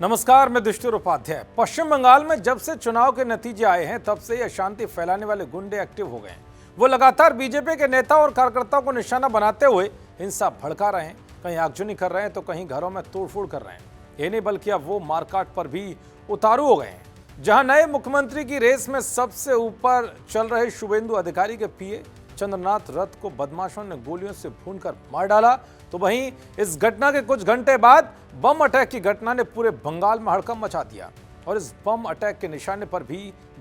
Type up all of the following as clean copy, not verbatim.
नमस्कार, मैं दुष्टुर उपाध्याय। पश्चिम बंगाल में जब से चुनाव के नतीजे आए हैं तब से ही अशांति फैलाने वाले गुंडे एक्टिव हो गए हैं। वो लगातार बीजेपी के नेता और कार्यकर्ताओं को निशाना बनाते हुए हिंसा भड़का रहे हैं, कहीं आगजनी कर रहे हैं तो कहीं घरों में तोड़फोड़ कर रहे हैं। ये नहीं बल्कि अब वो मारकाट पर भी उतारू हो गए हैं। जहां नए मुख्यमंत्री की रेस में सबसे ऊपर चल रहे शुभेंदु अधिकारी के पीए चंद्रनाथ रथ को बदमाशों ने गोलियों से भूनकर मार डाला, तो वहीं इस घटना के कुछ घंटे बाद बम अटैक की घटना ने पूरे बंगाल में हड़कंप मचा दिया। और इस बम अटैक के निशाने पर भी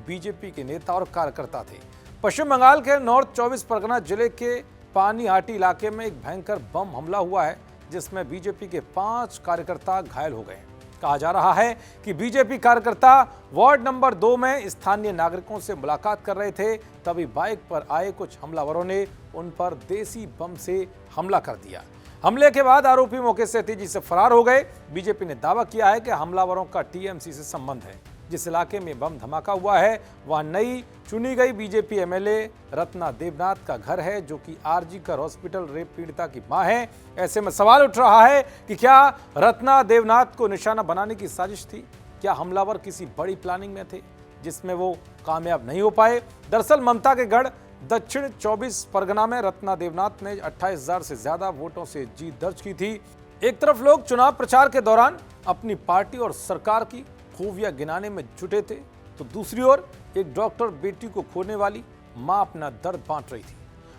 बीजेपी के नेता और कार्यकर्ता थे। पश्चिम बंगाल के नॉर्थ 24 परगना जिले के पानीहाटी इलाके में एक भयंकर बम हमला हुआ है, जिसमें बीजेपी के 5 कार्यकर्ता घायल हो गए। कहा जा रहा है कि बीजेपी कार्यकर्ता वार्ड नंबर 2 में स्थानीय नागरिकों से मुलाकात कर रहे थे, तभी बाइक पर आए कुछ हमलावरों ने उन पर देसी बम से हमला कर दिया। हमले के बाद आरोपी मौके से तेजी से फरार हो गए। बीजेपी ने दावा किया है कि हमलावरों का टीएमसी से संबंध है। जिस इलाके में बम धमाका हुआ है वहां नई चुनी गई बीजेपी एमएलए रत्ना देवनाथ का घर है, जो कि आरजी कर हॉस्पिटल रेप पीड़िता की मां है। ऐसे में सवाल उठ रहा है कि क्या रत्ना देवनाथ को निशाना बनाने की साजिश थी? क्या हमलावर किसी बड़ी प्लानिंग में थे जिसमें वो कामयाब नहीं हो पाए? दरअसल ममता के गढ़ दक्षिण 24 परगना में रत्ना देवनाथ ने 28,000 से ज्यादा वोटों से जीत दर्ज की थी। एक तरफ लोग चुनाव प्रचार के दौरान अपनी पार्टी और सरकार की खूबियां गिनाने में जुटे थे, तो दूसरी ओर एक डॉक्टर बेटी को खोने वाली मां अपना दर्द बांट रही थी।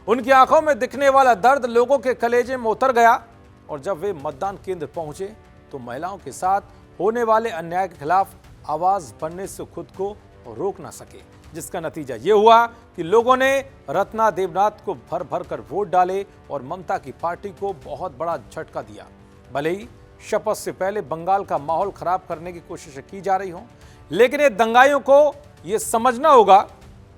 उनकी आंखों में दिखने वाला दर्द लोगों के कलेजे में उतर गया, और जब वे मतदान केंद्र पहुंचे तो महिलाओं के साथ होने वाले अन्याय के खिलाफ आवाज बनने से खुद को रोक ना सके, जिसका नतीजा ये हुआ कि लोगों ने रत्ना देवनाथ को भर भर कर वोट डाले और ममता की पार्टी को बहुत बड़ा झटका दिया। भले ही शपथ से पहले बंगाल का माहौल खराब करने की कोशिश की जा रही हो, लेकिन ये दंगाइयों को ये समझना होगा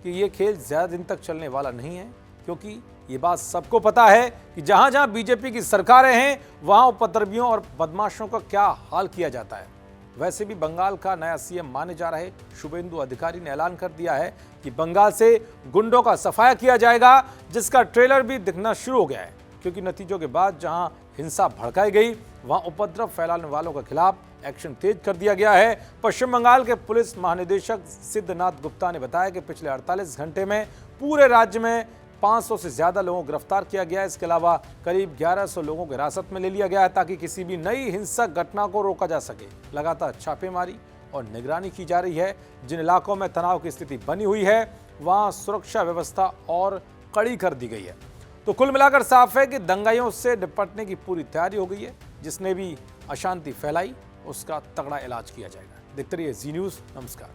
कि ये खेल ज्यादा दिन तक चलने वाला नहीं है, क्योंकि ये बात सबको पता है कि जहां जहां बीजेपी की सरकारें हैं वहां उपद्रवियों और बदमाशों का क्या हाल किया जाता है। वैसे भी बंगाल का नया सीएम माने जा रहे शुभेंदु अधिकारी ने ऐलान कर दिया है कि बंगाल से गुंडों का सफाया किया जाएगा, जिसका ट्रेलर भी दिखना शुरू हो गया है। क्योंकि नतीजों के बाद जहां हिंसा भड़काई गई वहां उपद्रव फैलाने वालों के खिलाफ एक्शन तेज कर दिया गया है। पश्चिम बंगाल के पुलिस महानिदेशक सिद्धनाथ गुप्ता ने बताया कि पिछले 48 घंटे में पूरे राज्य में 500 से ज्यादा लोगों को गिरफ्तार किया गया है। इसके अलावा करीब 1100 लोगों को हिरासत में ले लिया गया है, ताकि किसी भी नई हिंसक घटना को रोका जा सके। लगातार छापेमारी और निगरानी की जा रही है। जिन इलाकों में तनाव की स्थिति बनी हुई है वहां सुरक्षा व्यवस्था और कड़ी कर दी गई है। तो कुल मिलाकर साफ है कि दंगाइयों से निपटने की पूरी तैयारी हो गई है। जिसने भी अशांति फैलाई उसका तगड़ा इलाज किया जाएगा। देखते रहिए जी न्यूज़। नमस्कार।